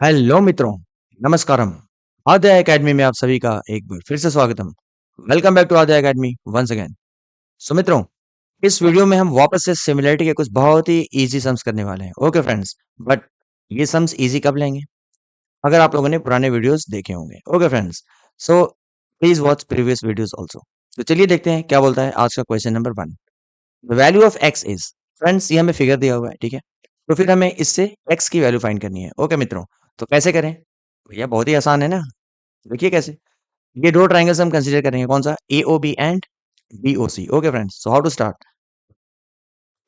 Hello मित्रों, नमस्कारम। आद्या academy में आप सभी का एक बार फिर से स्वागतम। Welcome back to Aadya academy once again. So मित्रों, इस वीडियो में हम वापस से सिमिलरिटी के कुछ बहुत ही इजी सम्स करने वाले हैं। ओके फ्रेंड्स, बट ये सम्स इजी कब लेंगे? अगर आप लोगों ने पुराने वीडियोस देखे होंगे। Okay friends, so please watch previous videos also. तो चलिए देखते हैं क्या बोलता है आज का question number 1। The value of x is, friends ये हमें फिगर दिया हुआ है, ठीक है? तो फिर हमें इससे एक्स की वैल्यू फाइंड करनी है। ओके मित्रों, तो कैसे करें? भैया बहुत ही आसान है ना। देखिए कैसे। ये दो ट्राइंगल्स हम कंसीडर करेंगे, कौन सा? AOB and BOC। Okay friends, so how to start?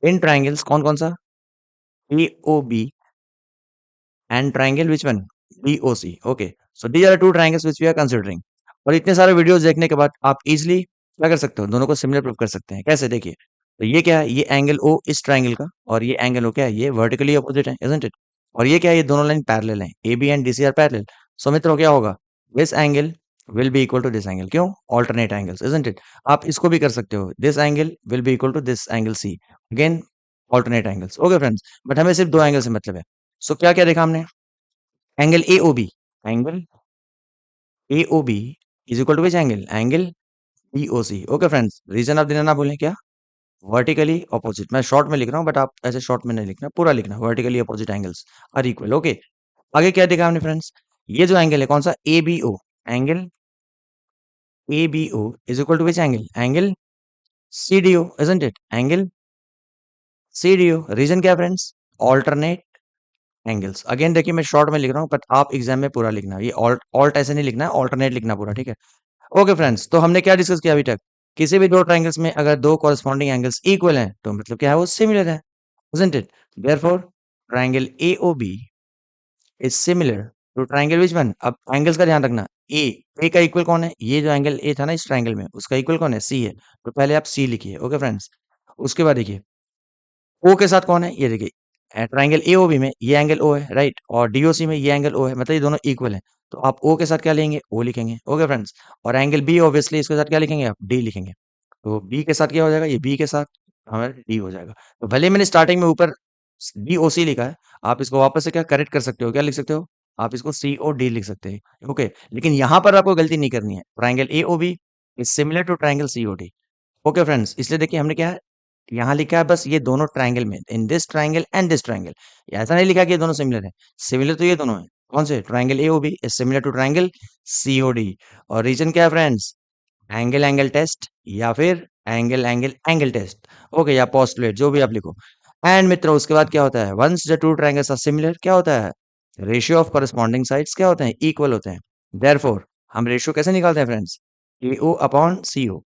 इन ट्राइंगल्स कौन कौन सा? AOB and triangle which one? BOC। Okay, so these are two triangles which we are considering. और इतने सारे वीडियोस देखने के बाद आप इजीली क्या कर सकते हो? दोनों को सिमिलर प्रूव कर सकते हैं। कैसे? देखिए, तो ये क्या है? ये एंगल O इस ट्राइंगल का, और ये एंगल O क्या है? ये वर्टिकली अपोजिट है, इजंट इट? और ये क्या है? ये दोनों लाइन पैरेलल हैं, AB and DC are parallel. So मित्रों क्या होगा? This angle will be equal to this angle. क्यों? Alternate angles, isn't it? आप इसको भी कर सकते हो, this angle will be equal to this angle C। Again alternate angles. Okay friends, but हमें सिर्फ दो एंगल से मतलब है। सो क्या क्या देखा हमने? Angle AOB, angle AOB is equal to which angle? Angle BOC। Okay friends, reason आप देना ना भूलें, क्या? Vertically opposite. मैं शॉर्ट में लिख रहा हूँ, बट आप ऐसे शॉर्ट में नहीं लिखना, पूरा लिखना। Vertically opposite angles are equal. Okay, आगे क्या देखा हमने फ्रेंड्स? ये जो एंगल है कौन सा? ABO, angle ABO is equal to which angle? Angle CDO, isn't it? Angle CDO। रीजन क्या है फ्रेंड्स? Alternate angles. अगेन देखिए, मैं शॉर्ट में लिख रहा हूँ, बट आप एग्जाम में पूरा लिखना। ये ऑल्ट ऐसे नहीं लिखना है, ऑल्टरनेट लिखना पूरा, ठीक है? ओके फ्रेंड्स, तो हमने क्या डिस्कस किया अभी तक? किसी भी दो ट्रायंगल्स में अगर दो कॉरेस्पॉन्डिंग एंगल्स इक्वल हैं, तो मतलब क्या है? वो सिमिलर है, isn't it? Therefore, triangle AOB is similar to triangle which one? अब एंगल्स का ध्यान रखना। A का इक्वल कौन है? ये जो एंगल A था ना इस ट्रायंगल में, उसका इक्वल कौन है? C है। तो पहले आप C लिखिए। ओके फ्रेंड्स, उसके बाद देखिए O के साथ कौन है? ये देखिए, ट्रायंगल AOB में ये एंगल O है, राइट? और DOC में ये एंगल O है, मतलब ये दोनों इक्वल हैं। तो आप O के साथ क्या लेंगे? O लिखेंगे। ओके फ्रेंड्स, और एंगल B ऑब्वियसली इसके साथ क्या लिखेंगे आप? D लिखेंगे। तो B के साथ क्या हो जाएगा? ये B के साथ हमारा D हो जाएगा। तो भले ही मैंने स्टार्टिंग में ऊपर BOC लिखा है, आप इसको वापस से क्या करेक्ट कर सकते हो? क्या लिख सकते हो? आप इसको COD लिख सकते हैं। ओके, लेकिन यहाँ पर आपको गलती नहीं करनी है। Triangle AOB is similar to triangle COD। Okay friends, इसलिए देखिए हमने क्या है यहाँ लिखा है, बस ये दोनों ट्रायंगल में, in this triangle and this triangle. ऐसा नहीं लिखा कि ये दोनों सिमिलर है। सिमिलर तो ये दोनों है। कौन से? Triangle AOB is similar to triangle COD। और रीजन क्या है फ्रेंड्स? एंगल एंगल टेस्ट, या फिर angle angle angle test. Okay, या पोस्टुलेट, जो भी आप लिखो। एंड मित्रों उसके बाद क्या होता है? Once the two triangles are similar, क्या होता है? रेशियो ऑफ कॉरेस्पॉन्डिंग साइड्स क्या होते हैं? इक्वल होते हैं। देयरफॉर हम रेशियो कैसे निकालते हैं फ्रेंड्स? AO upon CO।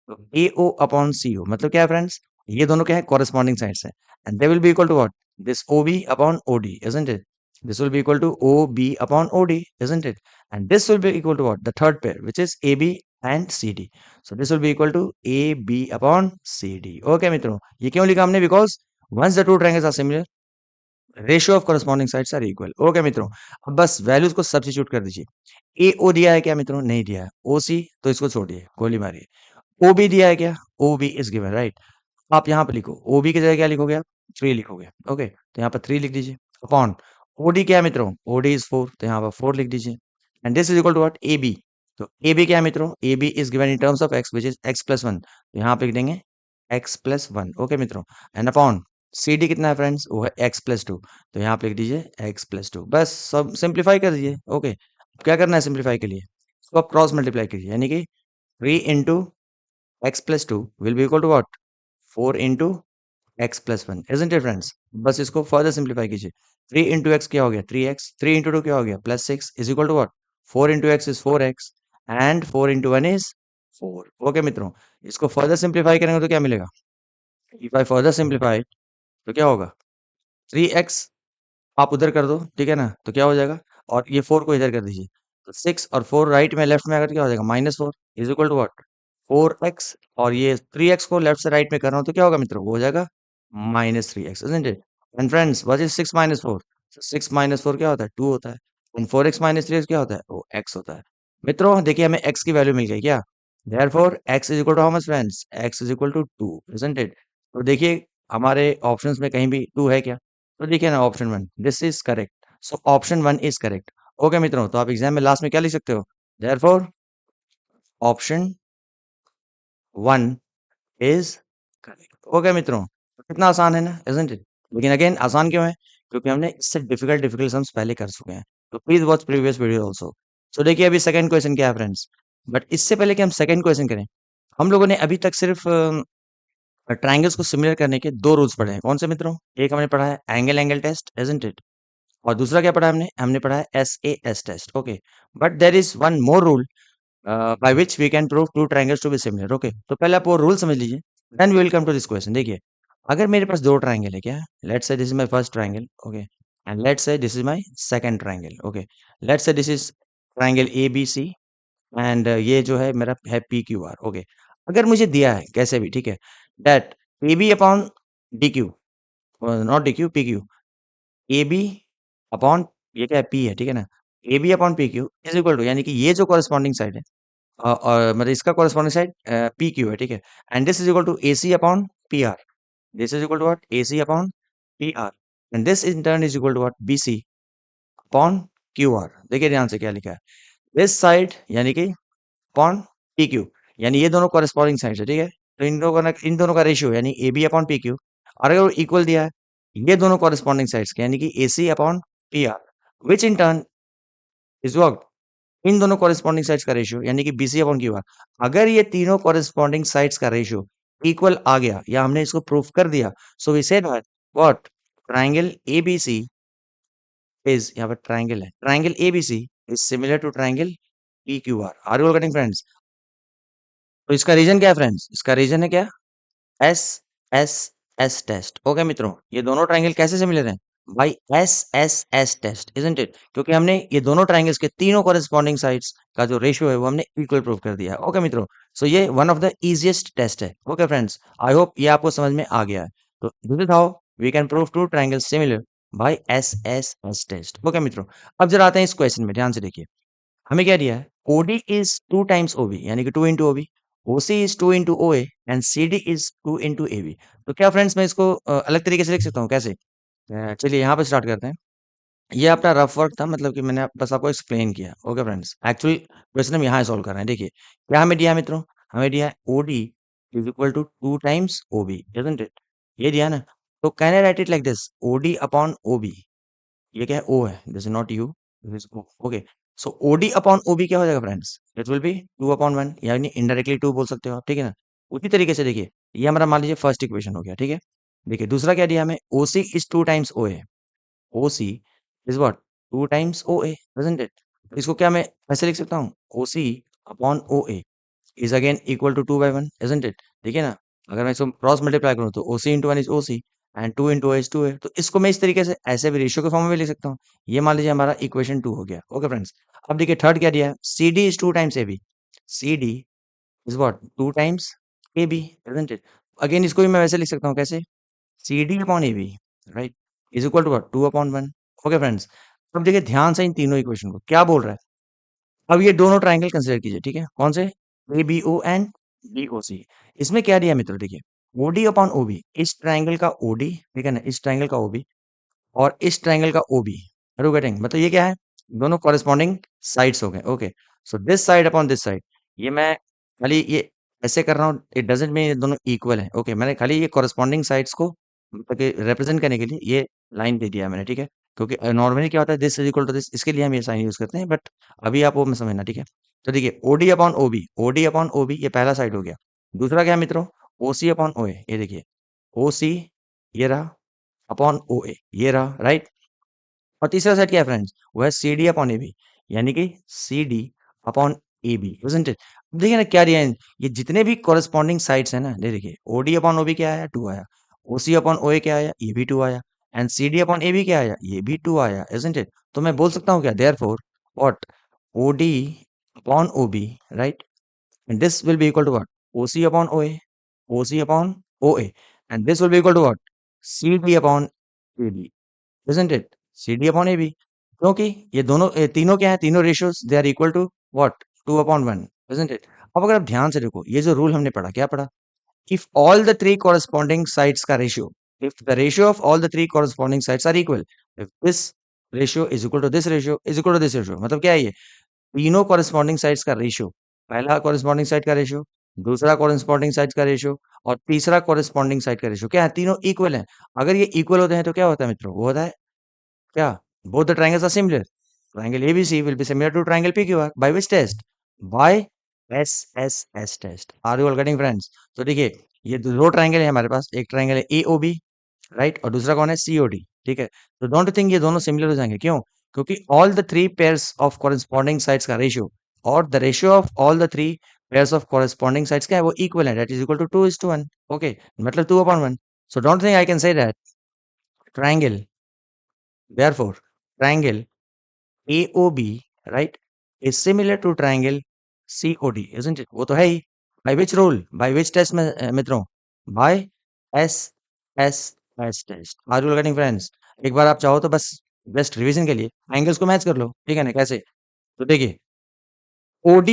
तो AO अपॉन CO मतलब क्या है फ्रेंड्स? ये दोनों क्या है? कॉरेस्पॉन्डिंग साइड्स है। And they will be equal to what? This OB upon OD, isn't it? This will be equal to OB upon OD, isn't it? And this will be equal to what? The third pair, which is AB and CD. So this will be equal to AB upon CD. Okay मित्रों, ये क्यों लिखा हमने? Because once the two triangles are similar, ratio of corresponding sides are equal. Okay मित्रों, अब बस values को substitute कर दीजिए। AO दिया है क्या मित्रों? नहीं दिया है। OC तो इसको छोड़िए, गोली मारिए। OB दिया है क्या? OB is given, right? आप यहाँ पे लिखो, OB की जगह क्या लिखोगे आप? 3 लिखोगे। ओके, तो यहाँ पर 3 लिख दीजिए। अपॉन OD क्या है मित्रों? OD इज 4, तो यहाँ पर 4 लिख दीजिए। And this is equal to what? AB। तो AB क्या है मित्रों? AB is given in terms of x, which is x plus 1। तो यहाँ पे लिख देंगे x प्लस 1। ओके मित्रों, एंड अपॉन CD कितना है फ्रेंड्स? वो है x प्लस 2। तो यहाँ पे लिख दीजिए x प्लस 2। बस सब सिंप्लीफाई कर दीजिए। ओके, क्या करना है सिंप्लीफाई के लिए? इसको आप क्रॉस मल्टीप्लाई कीजिए, यानी कि 3 into x plus 2 will be equal to what? 4 into x plus 1, isn't it friends? बस इसको फर्दर सिंप्लीफाई कीजिए। 3 इंटू एक्स क्या हो गया? 3x। 3 इंटू 2 क्या हो गया? Plus 6 is equal to what? 4 into X is 4x and 4 into 1 is 4। Okay मित्रों, इसको फर्दर सिंप्लीफाई करेंगे तो क्या मिलेगा? इफ आई फर्दर सिंप्लीफाई तो क्या होगा? 3x आप उधर कर दो, ठीक है ना? तो क्या हो जाएगा? और ये 4 को इधर कर दीजिए। तो 6 और 4 राइट में लेफ्ट में अगर क्या हो जाएगा? -4 is equal to what? 4x। और ये 3x को लेफ्ट से राइट में कर रहा हूँ तो क्या होगा मित्रों? वो हो जाएगा -3x, isn't it? And friends what is 6 minus 4? 6 minus 4 क्या होता है? 2 होता है। एंड 4x माइनस 3 क्या होता है? वो x होता है। मित्रों देखिए हमें x की वैल्यू मिल गई क्या? Therefore x is equal to how much friends? x is equal to 2, isn't it? तो देखिए हमारे ऑप्शंस में कहीं भी 2 है क्या? तो देखिए ना option 1, this is correct. So option 1 is correct. Okay मित्रों, तो आप एग्जाम में लास्ट में क्या लिख सकते हो? Therefore option 1 is correct. Okay मित्रों, तो कितना आसान है ना, इजंट इट? लेकिन अगेन आसान क्यों है? क्योंकि हमने इससे डिफिकल्ट डिफिकल्ट सम्स पहले कर चुके हैं। तो please watch previous video also. So देखिए अभी सेकंड क्वेश्चन क्या है फ्रेंड्स। बट इससे पहले कि हम सेकंड क्वेश्चन करें, हम लोगों ने अभी तक सिर्फ ट्रायंगल्स को सिमिलर करने के दो रूल्स पढ़े हैं। कौन से मित्रों? एक हमने पढ़ा है angle angle test, isn't it? और दूसरा क्या पढ़ा हमने? हमने पढ़ा है SAS test. Okay, but there is one more rule by which we can prove two triangles to be similar. Okay, तो पहले आप वो रूल समझ लीजिए, then we will come to this question. देखिए, अगर मेरे पास दो ट्रायंगल है, क्या? Let's say this is my first triangle, okay, and let's say this is my second triangle, okay. Let's say this is triangle ABC and ये जो है मेरा है पीक्यूआर, ओके। अगर मुझे दिया है कैसे भी, ठीक है, that AB upon DQ, not DQ, PQ, AB upon, ये क्या है, पी है, ठीक है ना, AB upon PQ is equal to, यानी कि ये जो कॉरेस्पॉन्डिंग साइड है, और मतलब इसका कॉरेस्पॉन्डिंग साइड पी क्यू है, ठीक है, and this is equal to A C upon P R. This is equal to what? A C upon P R, and this in turn is equal to what? B C upon Q R. देखिए ध्यान से क्या लिखा है, this side यानी कि upon P Q, यानी ये दोनों कॉरेस्पॉन्डिंग साइड है, ठीक है। तो इन दोनों का रेशियो यानी A B upon P Q, और अगर वो इक्वल दिया है ये दोनों कॉरेस्पॉन्डिंग साइड्स के, यानी कि A C upon P R, which in turn is what? इन दोनों कॉरेस्पॉन्डिंग साइड्स का रेशियो यानी कि बीसी अपॉन क्यू आर। अगर ये तीनों कॉरेस्पॉन्डिंग साइड्स का रेशियो इक्वल आ गया या हमने इसको प्रूफ कर दिया, so we said that what? Triangle ABC is, यहाँ पर ट्रायंगल है, triangle ABC is similar to triangle PQR. Are you all getting friends? तो इसका रीजन क्या है फ्रेंड्स? इसका रीजन है क्या? S S S test. Okay मित्रों, ये दोनों ट्रायंगल कैसे सिमिलर हैं? भाई S S S test, isn't it? क्योंकि हमने ये दोनों ट्रायंगल्स के तीनों कॉरेस्पॉन्डिंग साइड्स का जो रेशियो है वो हमने इक्वल प्रूव कर दिया है। ओके मित्रों, सो ये one of the easiest test है। ओके फ्रेंड्स, आई होप ये आपको समझ में आ गया है। तो this is how we can prove two triangles similar by S S S test. Okay मित्रों, अब जरा आते हैं इस क्वेश्चन में, ध्यान से देखिए। हमें क्या दिया है? ओडी इज 2 टाइम्स ओबी, यानी कि 2 into OB, OC is 2 into OA and CD is 2 into AB. तो क्या फ्रेंड्स मैं इसको अलग तरीके से लिख सकता हूँ? कैसे? चलिए यहाँ पे स्टार्ट करते हैं। ये अपना रफ वर्क था, मतलब कि मैंने बस आपको एक्सप्लेन किया। ओके फ्रेंड्स, एक्चुअली क्वेश्चन हम यहाँ सॉल्व कर रहे हैं। देखिए क्या हमें दिया है मित्रों? हमें दिया है OD is equal to 2 times OB, isn't it? ये दिया ना, तो can I write it like this, OD upon OB. ये क्या है? ओ है, this is not U, this is O. Okay, so OD upon OB क्या हो जाएगा friends? It will be 2 upon 1, यानी इनडायरेक्टली 2 बोल सकते हो आप, ठीक है ना। उसी तरीके से देखिए, ये हमारा मान लीजिए फर्स्ट इक्वेशन हो गया, ठीक है। देखिए दूसरा क्या दिया हमें? ओसी is 2 times OA, OC is what? 2 times OA, doesn't it? इसको क्या मैं ऐसे लिख सकता हूँ? OC upon OA is again equal to 2 by 1, isn't it? देखिए ना, अगर मैं इसको क्रॉस मल्टीप्लाई करूँ तो OC into 1 is OC and 2 into O is 2 है। तो इसको मैं इस तरीके से ऐसे भी रेशियो के फॉर्म में भी लिख सकता हूँ। ये मान लीजिए हमारा इक्वेशन 2 हो गया। ओके फ्रेंड्स, अब देखिए थर्ड क्या दिया है? CD is 2 times AB, CD is what? 2 times AB, isn't it? Again इसको भी मैं वैसे लिख सकता हूँ, कैसे? CD upon AB, right, is equal to what? 2 upon 1। Okay friends, अब देखिए ध्यान से इन तीनों इक्वेशन को, क्या बोल रहा है? अब ये दोनों ट्रायंगल कंसीडर कीजिए, ठीक है? कौन से? ABO and BOC। इसमें क्या दिया मित्रों? देखिए OD अपॉन OB, इस ट्रायंगल का OD, ठीक है ना, इस ट्रायंगल का OB और इस ट्रायंगल का OB। Are you getting? मतलब ये क्या है? दोनों कॉरेस्पॉन्डिंग साइड्स हो गए। Okay, so this side upon this side, ये मैं खाली ये ऐसे कर रहा हूँ, इट डजंट मीन ये दोनों इक्वल है। ओके, मैंने खाली ये कॉरेस्पॉन्डिंग साइड्स को मतलब कि रिप्रेजेंट करने के लिए ये लाइन दे दिया है मैंने, ठीक है। क्योंकि नॉर्मली क्या होता है, this is equal to this, इसके लिए हम ये साइन यूज करते हैं, बट अभी आप वो में समझना, ठीक है। तो देखिए OD upon OB, OD upon OB, ये पहला साइड हो गया। दूसरा क्या है मित्रों? ओसी अपॉन ओए, ये देखिए ओसी, ये रहा, अपॉन ओए, ये रहा, राइट। और तीसरा सेट क्या है फ्रेंड्स? वो है CD अपॉन AB, यानी कि CD upon AB, isn't it? देखिए ना क्या दिया है, ये जितने भी कॉरेस्पॉन्डिंग साइड्स है ना, ये देखिए OD अपॉन OB क्या आया? 2 आया। OC अपॉन OA क्या आया? ये भी 2 आया। एंड CD अपॉन AB क्या आया? ये भी 2 आया, इजंट इट? तो मैं बोल सकता हूँ क्या? Therefore what? OD upon OB, right, and this will be equal to what? OC upon OA, OC upon OA, and this will be equal to what? CD upon AB, isn't it? CD upon AB, क्योंकि ये दोनों तीनों क्या है? तीनों ratios they are equal to what? 2 upon 1, isn't it? अब अगर आप ध्यान से देखो, ये जो रूल हमने पढ़ा, क्या पढ़ा? If all the three corresponding sides का ratio, if the ratio of all the three corresponding sides are equal, if this ratio is equal to this ratio is equal to this ratio. मतलब क्या है ये? तीनों corresponding sides का ratio, पहला corresponding side का ratio, दूसरा corresponding side का रेशियो और तीसरा कॉरेस्पॉन्डिंग साइड का रेशियो क्या है? तीनों इक्वल हैं। अगर ये इक्वल होते हैं तो क्या होता है मित्रों? वो होता है क्या? Both the triangles are similar. Triangle ABC will be similar to triangle PQR. By which test? By SSS test. Are you all getting friends? तो देखिए, ये दो ट्राइंगल है हमारे पास, एक ट्राइंगल है AOB, राइट, और दूसरा कौन है? COD, ठीक है। तो डोंट यू थिंक ये दोनों सिमिलर हो जाएंगे? क्यों? क्योंकि all the three pairs of corresponding sides का रेशियो और the ratio of all the three pairs of corresponding sides क्या है? वो इक्वल है, that is equal to 2:1। Okay, मतलब 2/1। So don't think I can say that triangle, therefore triangle AOB, right, is similar to triangle COD, isn't it? वो तो है ही। By which rule? By which test में मित्रों? By SSS test. Are you getting friends? एक बार आप चाहो तो बस जस्ट रिवीजन के लिए एंगल्स को मैच कर लो, ठीक है ना? कैसे? तो देखिए, OD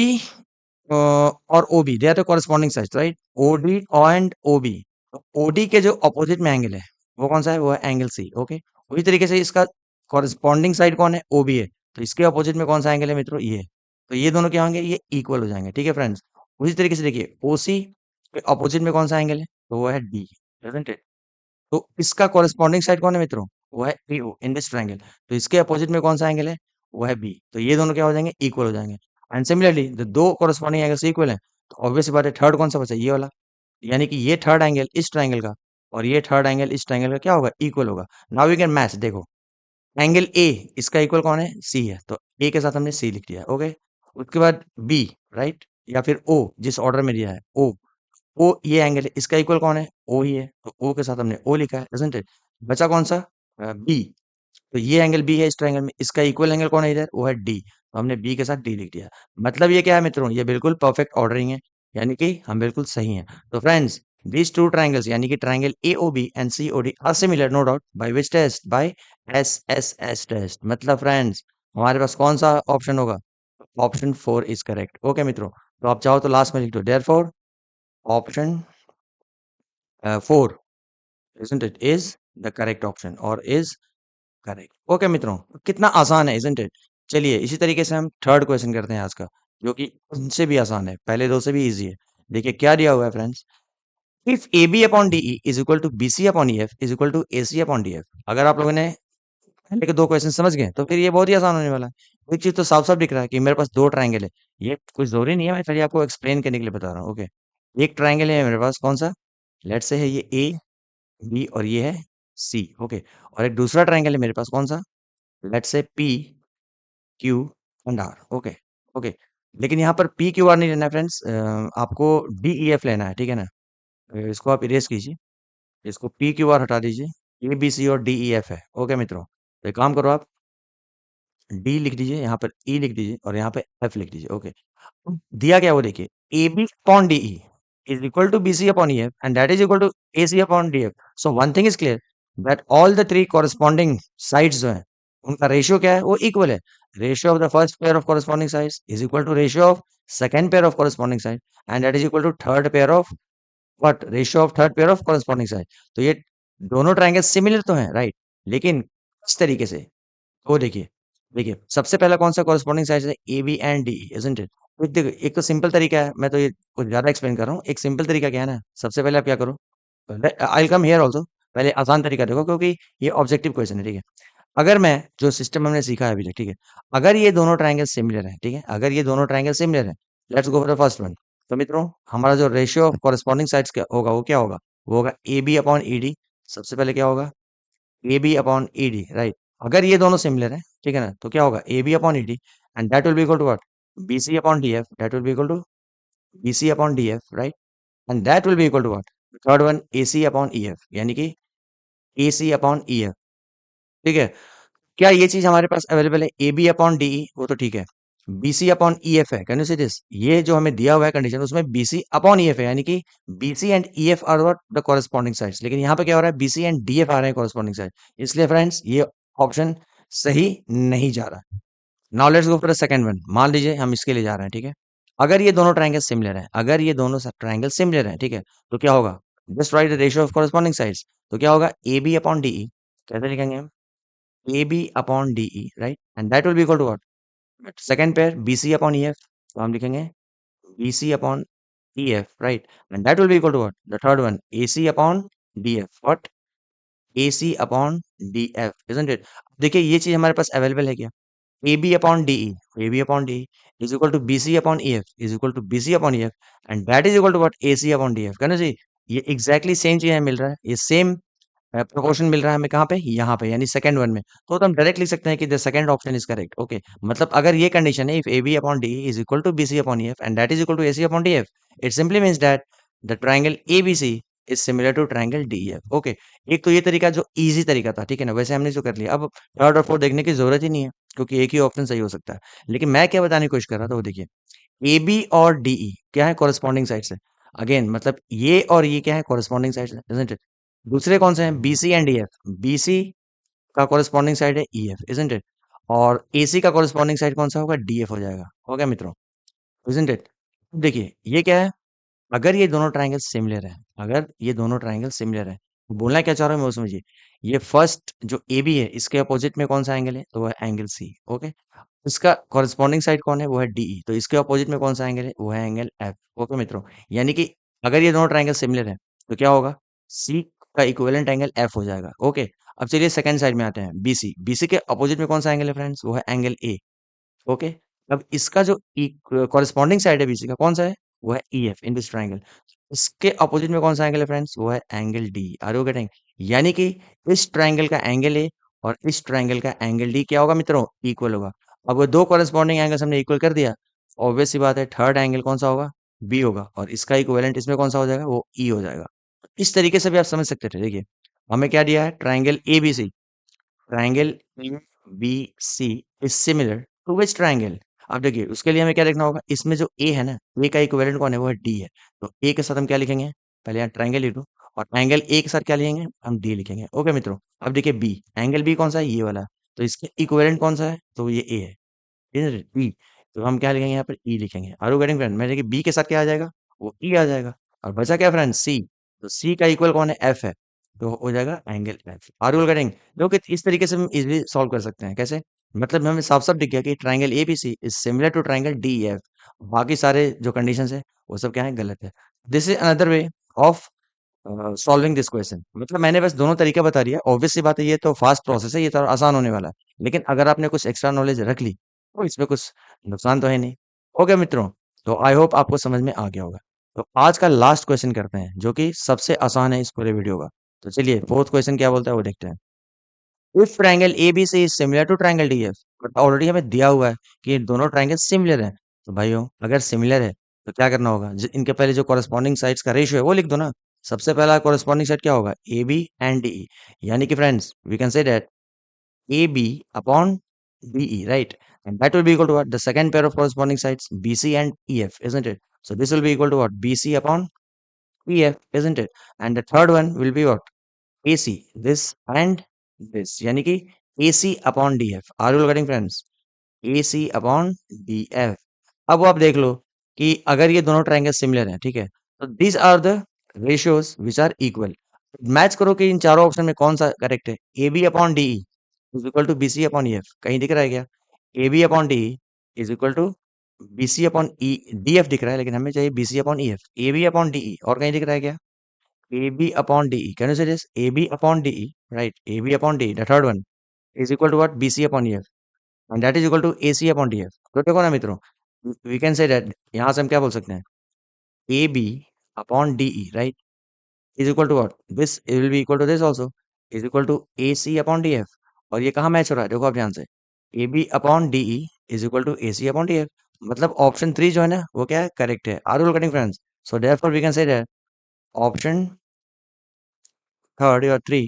और OB they are the corresponding sides, right? OD and OB। तो OD के जो अपोजिट में एंगल है वो कौन सा है? वो है एंगल C। ओके, उसी तरीके से इसका कॉरेस्पॉन्डिंग साइड कौन है? OB है। तो इसके अपोजिट में कौन सा एंगल है मित्रों? ये। तो ये दोनों क्या होंगे? ये इक्वल हो जाएंगे, ठीक है फ्रेंड्स। उसी तरीके से देखिए, OC के अपोजिट में कौन सा एंगल है? तो वो है D, isn't it? तो इसका कॉरेस्पॉन्डिंग साइड कौन है मित्रों? वो है AO इन दिस ट्रायंगल। तो इसके अपोजिट में कौन सा एंगल है? वो है B। तो ये दोनों क्या हो जाएंगे? इक्वल हो जाएंगे। एंड सिमिलरली द दो कॉरेस्पॉन्डिंग एंगल्स इक्वल हैं, तो ऑब्वियस सी बात है थर्ड कौन सा बचा? ये वाला। यानी कि ये थर्ड एंगल इस ट्रायंगल का और ये थर्ड एंगल इस ट्रायंगल का क्या होगा? इक्वल होगा। Now we can match. देखो, एंगल ए इसका इक्वल कौन है? सी है। तो ए के साथ हमने सी लिख दिया, ओके। उसके बाद बी, राइट, या फिर ओ, जिस ऑर्डर में दिया है ओ। ओ ये एंगल है, इसका इक्वल कौन है? ओ ही है। तो ओ के साथ हमने ओ लिखा है, isn't it? बचा कौन सा? बी। तो ये एंगल बी है इस ट्रायंगल में, इसका इक्वल एंगल कौन है इधर? वो है डी। तो हमने बी के साथ डी लिख दिया। मतलब ये क्या है मित्रों? ये बिल्कुल परफेक्ट ऑर्डरिंग है, यानी कि हम बिल्कुल सही हैं। तो फ्रेंड्स, these two triangles यानी कि triangle AOB and COD are similar, no doubt. By which test? By SSS test. मतलब फ्रेंड्स, हमारे पास कौन सा ऑप्शन होगा? Option 4 is correct. ओके मित्रों, तो आप चाहो तो लास्ट में लिख दो, therefore option 4, isn't it, is the correct option or is correct. Okay मित्रों, कितना आसान है, इजंट इट? चलिए इसी तरीके से हम थर्ड क्वेश्चन करते हैं आज का, जो कि उनसे भी आसान है, पहले दो से भी इजी है। देखिए क्या दिया हुआ है friends. If A B upon D E is equal to B C upon E F is equal to A C upon D F. अगर आप लोगों ने पहले के दो क्वेश्चन समझ गए तो फिर ये बहुत ही आसान होने वाला है। एक चीज तो साफ साफ दिख रहा है कि मेरे पास दो ट्राइंगल है। ये कुछ जरूरी नहीं है, मैं खाली आपको एक्सप्लेन करने के लिए बता रहा हूँ, ओके। एक ट्राइंगल है मेरे पास, कौन सा? लेट से है ये ए बी और ये है सी, ओके। और एक दूसरा ट्राइंगल है मेरे पास, कौन सा? Let say P Q and R, okay. Okay, लेकिन यहाँ पर पी क्यू आर नहीं लेना है फ्रेंड्स, आपको डी ई एफ लेना है, ठीक है ना? इसको आप इरेज कीजिए, इसको पी क्यू आर हटा दीजिए, ए बी सी और डी ई एफ है, ओके मित्रों। तो एक काम करो आप, डी लिख दीजिए, यहाँ पर ई लिख दीजिए और यहाँ पे एफ लिख दीजिए, ओके। दिया क्या है वो देखिए, A B upon D E is equal to B C upon E F and that is equal to A C upon D F. So one thing is clear, that all the three corresponding sides जो है उनका ratio क्या है? वो equal है। Ratio of the first pair of corresponding sides is equal to ratio of second pair of corresponding side and that is equal to third pair of what? Ratio of third pair of corresponding side. तो ये दोनों triangle similar तो हैं, right, लेकिन किस तरीके से? वो देखिए, देखिए सबसे पहला कौन सा कॉरेस्पॉन्डिंग साइड है? A B and D, isn't it? देखो, एक तो सिंपल तरीका है, मैं तो ये कुछ ज्यादा एक्सप्लेन कर रहा हूँ। एक सिंपल तरीका क्या है ना, सबसे पहले आप क्या करो, I will come here also. पहले आसान तरीका देखो, क्योंकि ये ऑब्जेक्टिव क्वेश्चन है, ठीक है। अगर मैं जो सिस्टम हमने सीखा है अभी तक, ठीक है, अगर ये दोनों ट्रायंगल सिमिलर है, ठीक है, अगर ये दोनों ट्रायंगल सिमिलर है, let's go for the first one. तो मित्रों, हमारा जो रेशियो ऑफ कॉरेस्पॉन्डिंग साइड्स क्या होगा? वो क्या होगा? वो होगा A B upon E D. सबसे पहले क्या होगा? A B upon E D, right. अगर ये दोनों सिमिलर है, ठीक है ना, तो क्या होगा? A B upon E D and that will be equal to what? B C upon D F, that will be equal to B C upon D F, right. And that will be equal to what? Third one, A C upon E F, यानी कि A C upon E F, ठीक है। क्या ये चीज हमारे पास available है? A B upon D E, वो तो ठीक है। B C upon E F है, कैन यू सी दिस? ये जो हमें दिया हुआ है कंडीशन, उसमें B C upon E F है, यानी कि B C and E F are what? The corresponding sides. लेकिन यहाँ पे क्या हो रहा है? B C and D F आ रहे हैं कॉरेस्पॉन्डिंग साइड। इसलिए फ्रेंड्स, ये ऑप्शन सही नहीं जा रहा। Now let's go for the second one. मान लीजिए हम इसके लिए जा रहे हैं, ठीक है। अगर ये दोनों ट्रायंगल सिमिलर है, अगर ये दोनों ट्रायंगल सिमिलर है, ठीक है, तो क्या होगा? Just write the ratio of corresponding sides. तो क्या होगा? A B upon D E. कैसे लिखेंगे हम? A B upon D E, right, and that will be equal to what, second pair B C upon E F, तो हम लिखेंगे B C upon E F, right, and that will be equal to what, the third one A C upon D F, what, A C upon D F, isn't it? देखिए ये चीज हमारे पास available है क्या, A B upon D E, A B upon D E is equal to B C upon E F, is equal to B C upon E F, and that is equal to what, A C upon D F, कहना जी, ये exactly same चीज हमें मिल रहा है, ये same proportion मिल रहा है हमें कहाँ पे, यहाँ पे, यानी सेकंड वन में, तो हम डायरेक्ट लिख सकते हैं कि the second option is correct, okay, मतलब अगर ये कंडीशन है, if A B upon D is equal to B C upon E F and that is equal to A C upon D F, it simply means that the triangle A B C is similar to triangle D F, okay. एक तो ये तरीका जो easy तरीका था, ठीक है ना, वैसे हमने जो कर लिया, अब थर्ड और फोर्थ देखने की जरूरत ही नहीं है, क्योंकि एक ही ऑप्शन सही हो सकता है, लेकिन मैं क्या बताने की कोशिश कर रहा था वो देखिए, ए बी और डीई क्या है, कॉरेस्पॉन्डिंग साइड्स है, अगेन मतलब ये और ये क्या है, कॉरेस्पॉन्डिंग साइड्स है, isn't it? दूसरे कौन से हैं, B C and E F, B C का कॉरेस्पॉन्डिंग साइड है ई एफ, isn't it? और ए सी का कॉरेस्पॉन्डिंग साइड कौन सा होगा, डी एफ हो जाएगा, हो गया मित्रों, isn't it? देखिए ये क्या है, अगर ये दोनों ट्रायंगल सिमिलर है, अगर ये दोनों ट्रायंगल सिमिलर है, बोलना क्या चाह रहा हूँ मैं वो समझिए, ये फर्स्ट जो ए बी है इसके अपोजिट में कौन सा एंगल है, तो वो है एंगल सी, ओके, इसका कॉरेस्पॉन्डिंग साइड कौन है, वो है डीई, तो इसके अपोजिट में कौन सा एंगल है, वो है एंगल एफ, ओके मित्रों, यानी कि अगर ये दोनों ट्रायंगल सिमिलर है तो क्या होगा, सी का इक्विवेलेंट एंगल एफ हो जाएगा, ओके। अब चलिए सेकंड साइड में आते हैं, बीसी, बीसी के अपोजिट में कौन सा एंगल है फ्रेंड्स, वो है एंगल ए, ओके। अब इसका जो कॉरेस्पॉन्डिंग साइड है बीसी का कौन सा है, वो है E F in this triangle, इसके अपोजिट में कौन सा एंगल है फ्रेंड्स, वो है angle D, are you getting, यानी कि इस ट्राइंगल का एंगल ए और इस ट्राइंगल का एंगल डी क्या होगा मित्रों, इक्वल होगा। अब वो दो कॉरेस्पॉन्डिंग एंगल्स हमने इक्वल कर दिया, ऑब्वियस सी बात है थर्ड एंगल कौन सा होगा, बी होगा, और इसका इक्विवेलेंट इसमें कौन सा हो जाएगा, वो ई हो जाएगा। इस तरीके से भी आप समझ सकते थे, देखिए हमें क्या दिया है, triangle A B C, triangle ABC is similar to which triangle, अब देखिए उसके लिए हमें क्या देखना होगा, इसमें जो ए है ना, ए का इक्विवेलेंट कौन है, वो है डी है, तो ए के साथ हम क्या लिखेंगे, पहले यहाँ ट्राइंगल लिख दो, और एंगल ए के साथ क्या लिखेंगे, हम डी लिखेंगे, ओके मित्रों। अब देखिए बी, एंगल बी कौन सा है, ये वाला, तो इसके इक्विवेलेंट कौन सा है, तो ये ए है, बी, तो हम क्या लिखेंगे यहाँ पर, ई लिखेंगे, आर यू गेटिंग फ्रेंड, मैं देखिए बी के साथ क्या आ जाएगा, वो ई आ जाएगा, और बचा क्या फ्रेंड, सी, तो सी का इक्वल कौन है, एफ है, तो हो जाएगा angle F, are you getting, देखो कि इस तरीके से हम इजीली सॉल्व कर सकते हैं, कैसे, मतलब हमें साफ साफ दिख गया कि triangle A B C is similar to triangle D F, बाकी सारे जो कंडीशंस है वो सब क्या है, गलत है। This is another way of solving this question, मतलब मैंने बस दोनों तरीका बता दिया, ऑब्वियस सी बात है ये तो फास्ट प्रोसेस है, ये तो आसान होने वाला है, लेकिन अगर आपने कुछ एक्स्ट्रा नॉलेज रख ली तो इसमें कुछ नुकसान तो है नहीं, ओके मित्रों, तो आई होप आपको समझ में आ गया होगा। तो आज का लास्ट क्वेश्चन करते हैं जो कि सबसे आसान है इस पूरे वीडियो का, तो चलिए फोर्थ क्वेश्चन क्या बोलता है वो देखते हैं। If triangle ABC is similar to triangle DF, but already हमें दिया हुआ है कि ये दोनों ट्राइंगल सिमिलर हैं, तो भाइयों अगर सिमिलर है तो क्या करना होगा, इनके पहले जो कॉरेस्पॉन्डिंग साइड्स का रेशियो है वो लिख दो ना। सबसे पहला कॉरेस्पॉन्डिंग साइड क्या होगा, ए बी एंड डी, यानी कि friends we can say that A B upon D E, right, and that will be equal to what, the second pair of corresponding sides B C and E F, isn't it, so this will be equal to what, B C upon E F, isn't it, and the third one will be what, AC, this and this, यानी कि AC upon DF, are you getting friends, AC upon DF। अब वो आप देख लो कि अगर ये दोनों ट्रायंगल सिमिलर हैं, ठीक है, तो these are the ratios which are equal, match करो कि इन चारों ऑप्शन में कौन सा करेक्ट है, A B upon D is equal to B C upon E F, कहीं दिख रहा है क्या, A B upon D is equal to B C upon E, D F दिख रहा है, लेकिन हमें चाहिए B C upon E F, A B upon D, और कहीं दिख रहा है क्या, AB upon DE. Can you say this? AB upon DE, right? AB upon DE, the third one is equal to what? BC upon EF, and that is equal to AC upon DF. तो देखो ना मित्रों, we can say that यहाँ से हम क्या बोल सकते हैं, AB upon DE, right, is equal to what? This will be equal to this also is equal to AC upon DF. और ये कहाँ मैच हो रहा है, देखो आप ध्यान से, AB upon DE is equal to AC upon DF, मतलब ऑप्शन 3 जो है ना वो क्या है, करेक्ट है, are you getting friends, so therefore we can say that option third और 3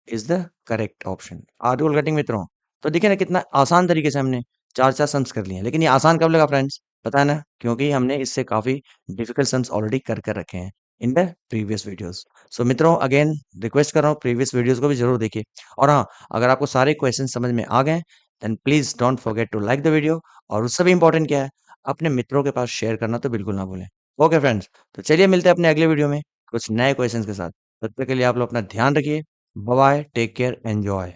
is the correct option, are you getting मित्रों। तो देखिए ना कितना आसान तरीके से हमने चार चार सम्स कर लिए हैं, लेकिन ये आसान कब लगा फ्रेंड्स, पता है ना, क्योंकि हमने इससे काफी डिफिकल्ट सम्स ऑलरेडी कर कर रखे हैं इन द प्रीवियस वीडियोस। सो मित्रों अगेन रिक्वेस्ट कर रहा हूँ प्रीवियस वीडियोस को भी जरूर देखिए, और हाँ अगर आपको सारे क्वेश्चन समझ में आ गए then please don't forget to like the video, और उससे भी इंपॉर्टेंट क्या है, अपने मित्रों के पास शेयर करना तो बिल्कुल ना भूलें। ओके फ्रेंड्स, तो चलिए मिलते हैं अपने अगले वीडियो में कुछ नए क्वेश्चन के साथ, तब तक के लिए आप लोग अपना ध्यान रखिए, bye bye, take care, enjoy.